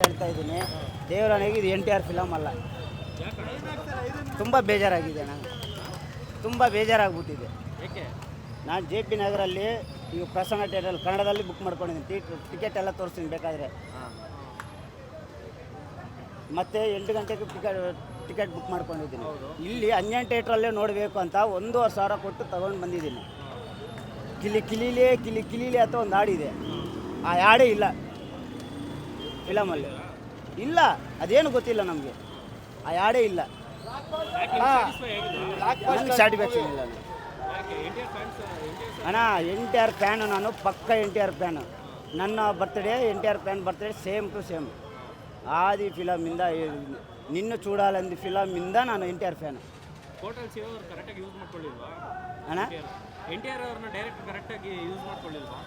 ಹೇಳ್ತಾ ಇದ್ದೀನಿ, ದೇವರಾಣಿಗೆ ಇದು NTR ಫಿಲಮ್ ಅಲ್ಲ. ತುಂಬ ಬೇಜಾರಾಗಿದೆ, ನನಗೆ ತುಂಬ ಬೇಜಾರಾಗ್ಬಿಟ್ಟಿದೆ. ನಾನು JP ನಗರಲ್ಲಿ ಈಗ ಪ್ರಸನ್ನ ಥಿಯೇಟ್ರಲ್ಲಿ ಕನ್ನಡದಲ್ಲಿ ಬುಕ್ ಮಾಡ್ಕೊಂಡಿದ್ದೀನಿ. ಟಿಕೆಟ್ ಎಲ್ಲ ತೋರಿಸ್ತೀನಿ ಬೇಕಾದರೆ. ಮತ್ತು 8 ಗಂಟೆಗೆ ಟಿಕೆಟ್ ಬುಕ್ ಮಾಡ್ಕೊಂಡಿದ್ದೀನಿ. ಇಲ್ಲಿ ಅಂಜನ್ ಥಿಯೇಟ್ರಲ್ಲೇ ನೋಡಬೇಕು ಅಂತ 1,500 ಕೊಟ್ಟು ತಗೊಂಡು ಬಂದಿದ್ದೀನಿ. ಕಿಲಿಲೇ ಅಂತ ಒಂದು ಹಾಡಿದೆ, ಆ ಹಾಡೇ ಇಲ್ಲ ಫಿಲಮಲ್ಲಿ. ಇಲ್ಲ, ಅದೇನು ಗೊತ್ತಿಲ್ಲ ನಮಗೆ, ಆ ಹಾಡೇ ಇಲ್ಲ. ನನಗೆ ಸ್ಯಾಟಿಸ್ಫ್ಯಾಕ್ಷನ್ ಇಲ್ಲ ಅಣ್ಣ. NTR ಫ್ಯಾನು ನಾನು, ಪಕ್ಕ NTR ಫ್ಯಾನು. ನನ್ನ birthday NTR fan birthday same to same. Aadi ಫಿಲಮಿಂದ ನಿನ್ನ ಚೂಡಾಲಂದಿ ಫಿಲಮಿಂದ ನಾನು NTR ಫ್ಯಾನು. ಟೋಟಲ್ ಶಿವ ಅವರು ಕರೆಕ್ಟಾಗಿ ಯೂಸ್ ಮಾಡ್ಕೊಳ್ಳಿಲ್ವಾ ಅಣ್ಣ? NTR ಅವ್ರನ್ನ ಡೈರೆಕ್ಟ್ ಕರೆಕ್ಟಾಗಿ ಯೂಸ್ ಮಾಡ್ಕೊಳ್ಳಿಲ್ವಾ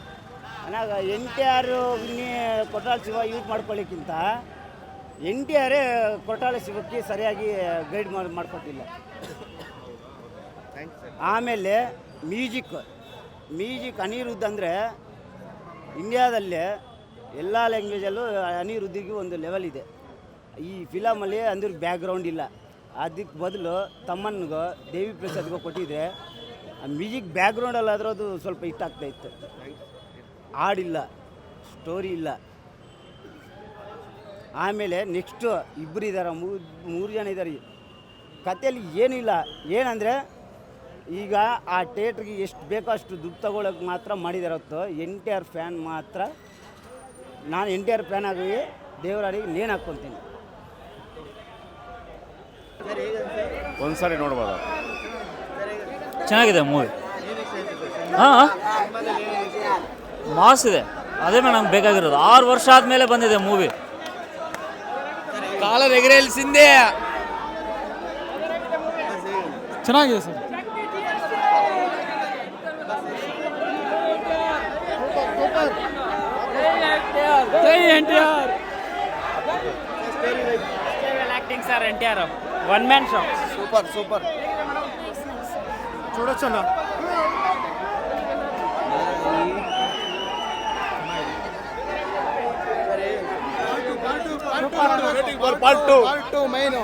ಅಣ್ಣ? NTR ಕೊಟ್ಟಾಳ ಶಿವ ಯೂಸ್ ಮಾಡ್ಕೊಳ್ಳಿಕ್ಕಿಂತ NTR ಕೊಟ್ಟಾಳ ಶಿವಕ್ಕೆ ಸರಿಯಾಗಿ ಗೈಡ್ ಮಾಡ್ಕೊಟ್ಟಿಲ್ಲ. ಆಮೇಲೆ ಮ್ಯೂಜಿಕ್ ಅನಿರುದ್ಧ್ ಅಂದರೆ ಇಂಡಿಯಾದಲ್ಲೇ ಎಲ್ಲ ಲ್ಯಾಂಗ್ವೇಜಲ್ಲೂ ಅನಿರುದ್ಧಿಗೆ ಒಂದು ಲೆವೆಲ್ ಇದೆ. ಈ ಫಿಲಮಲ್ಲಿ ಅಂದ್ರೆ ಬ್ಯಾಕ್ಗ್ರೌಂಡ್ ಇಲ್ಲ. ಅದಕ್ಕೆ ಬದಲು ತಮ್ಮನಿಗೋ ದೇವಿ ಪ್ರಸಾದ್ಗೋ ಕೊಟ್ಟಿದ್ರೆ ಆ ಮ್ಯೂಸಿಕ್ ಬ್ಯಾಕ್ಗ್ರೌಂಡಲ್ಲಾದರೂ ಅದು ಸ್ವಲ್ಪ ಹಿಟ್ ಆಗ್ತಾಯಿತ್ತು. ಹಾಡಿಲ್ಲ, ಸ್ಟೋರಿ ಇಲ್ಲ. ಆಮೇಲೆ ನೆಕ್ಸ್ಟು ಇಬ್ಬರು ಇದ್ದಾರೆ, 3 ಜನ ಇದ್ದಾರೆ. ಕಥೆಯಲ್ಲಿ ಏನಿಲ್ಲ. ಏನಂದರೆ ಈಗ ಆ ಥಿಯೇಟ್ರಿಗೆ ಎಷ್ಟು ಬೇಕೋ ಅಷ್ಟು ದುಡ್ಡು ತಗೊಳ್ಳೋಕೆ ಮಾತ್ರ ಮಾಡಿದಾರೆ ಹೊತ್ತು. NTR ಫ್ಯಾನ್ ಮಾತ್ರ, ನಾನು NTR ಫ್ಯಾನ್ ಆಗಿ ದೇವರಾಣಿಗೆ ನೇಣು ಹಾಕ್ಕೊತೀನಿ. ಒಂದ್ಸರಿ ನೋಡ್ಬೋದು. ಚೆನ್ನಾಗಿದೆ ಮೂವಿ. ಹಾಂ, ಮಾಸ್ ಇದೆ. ಅದೇ ನಂಗೆ ಬೇಕಾಗಿರೋದು. 6 ವರ್ಷ ಆದಮೇಲೆ ಬಂದಿದೆ ಮೂವಿ. ಕಾಲರ್ ಎಗರೇಲ್ಸಿಂದೆ ಚೆನ್ನಾಗಿದೆ sir. Acting sir NTR 1 man show. Super చూడొచ్చు అన్న. Part 2 main.